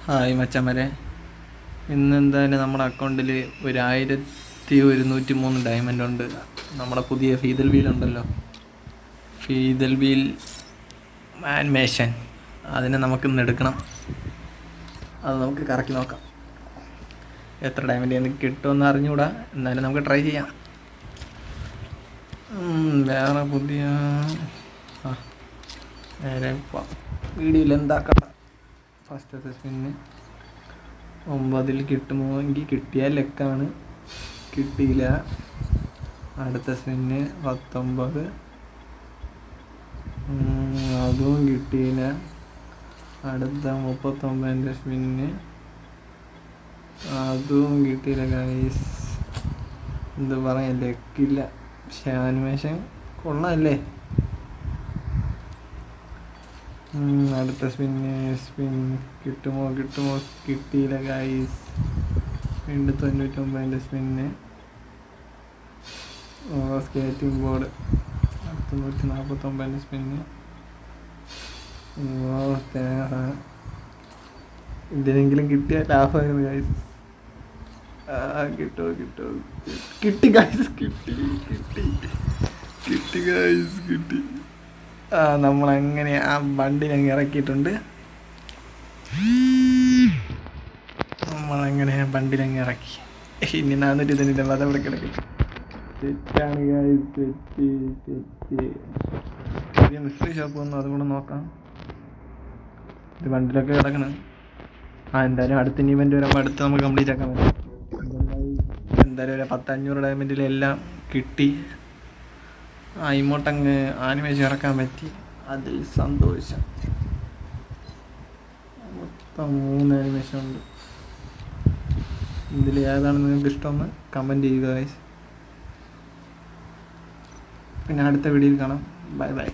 Hi മച്ചന്മാരെ, ഇന്ന് എന്തായാലും നമ്മുടെ അക്കൗണ്ടിൽ 1103 ഡയമണ്ട് ഉണ്ട്. നമ്മുടെ പുതിയ ഫീതൽ വീൽ ഉണ്ടല്ലോ, ഫീതൽ വീൽ ആനിമേഷൻ, അതിനെ നമുക്കിന്ന് എടുക്കണം. അത് നമുക്ക് കറക്കി നോക്കാം. എത്ര ഡയമണ്ട് എനിക്ക് കിട്ടുമെന്ന് അറിഞ്ഞുകൂടാ, എന്നാലും നമുക്ക് ട്രൈ ചെയ്യാം. വേറെ പുതിയ നേരെ വീഡിയോയിൽ എന്താക്കണം. ഫസ്റ്റത്തെ സ്പിന്ന് 9 കിട്ടുമോയെങ്കിൽ കിട്ടിയാൽ ലെക്കാണ്, കിട്ടിയില്ല. അടുത്ത സ്പിന്ന് 19, അതും കിട്ടിയില്ല. അടുത്ത 39 സ്പിന്ന്, അതും കിട്ടിയില്ല ഗൈസ്. എന്ത് പറയാൻ, ലെക്കില്ല. പക്ഷെ ആനിമേഷൻ കൊള്ളാമല്ലേ. അടുത്ത സ്പിൻ കിട്ടുമോ, കിട്ടിയില്ല ഗൈസ്. വീണ്ടും 99 സ്പിന്ന്, സ്കേറ്റിംഗ് ബോർഡ്. 149 സ്പിന്ന്. ഇതിനെങ്കിലും കിട്ടിയ ലാഭമായിരുന്നു ഗൈസ്. കിട്ടി ഗൈസ്, കിട്ടി ഗൈസ്, കിട്ടി. നമ്മളങ്ങനെ ആ വണ്ടിനങ്ങ് ഇറക്കിയിട്ടുണ്ട്. ബണ്ടിലങ്ങ് ഇറക്കി. ഇനി 400 അതവിടെ കിടക്കും. തെറ്റാണ് ഗൈസ്, തെറ്റ്. പുതിയ മിസ്റ്ററി ഷോപ്പ് വന്നു, അതും കൂടെ നോക്കാം. ഇത് വണ്ടിലൊക്കെ കിടക്കണം. എന്തായാലും അടുത്ത ഇവൻ്റ് വരുമ്പോൾ അടുത്ത് നമുക്ക് കംപ്ലീറ്റ് ആക്കാൻ പറ്റും. എന്തായാലും ഒരു 10-500 ഡയമണ്ടിലെല്ലാം കിട്ടി. ഇങ്ങോട്ടങ്ങ് ആനിമേഷൻ ഇറക്കാൻ പറ്റി, അതിൽ സന്തോഷം. മൊത്തം 3 ആനിമേഷൻ ഉണ്ട്. ഇതിൽ ഏതാണ് നിങ്ങൾക്ക് ഇഷ്ടമെന്ന് കമൻറ്റ് ചെയ്യുക ഗൈസ്. പിന്നെ അടുത്ത വീഡിയോയിൽ കാണാം. ബൈ.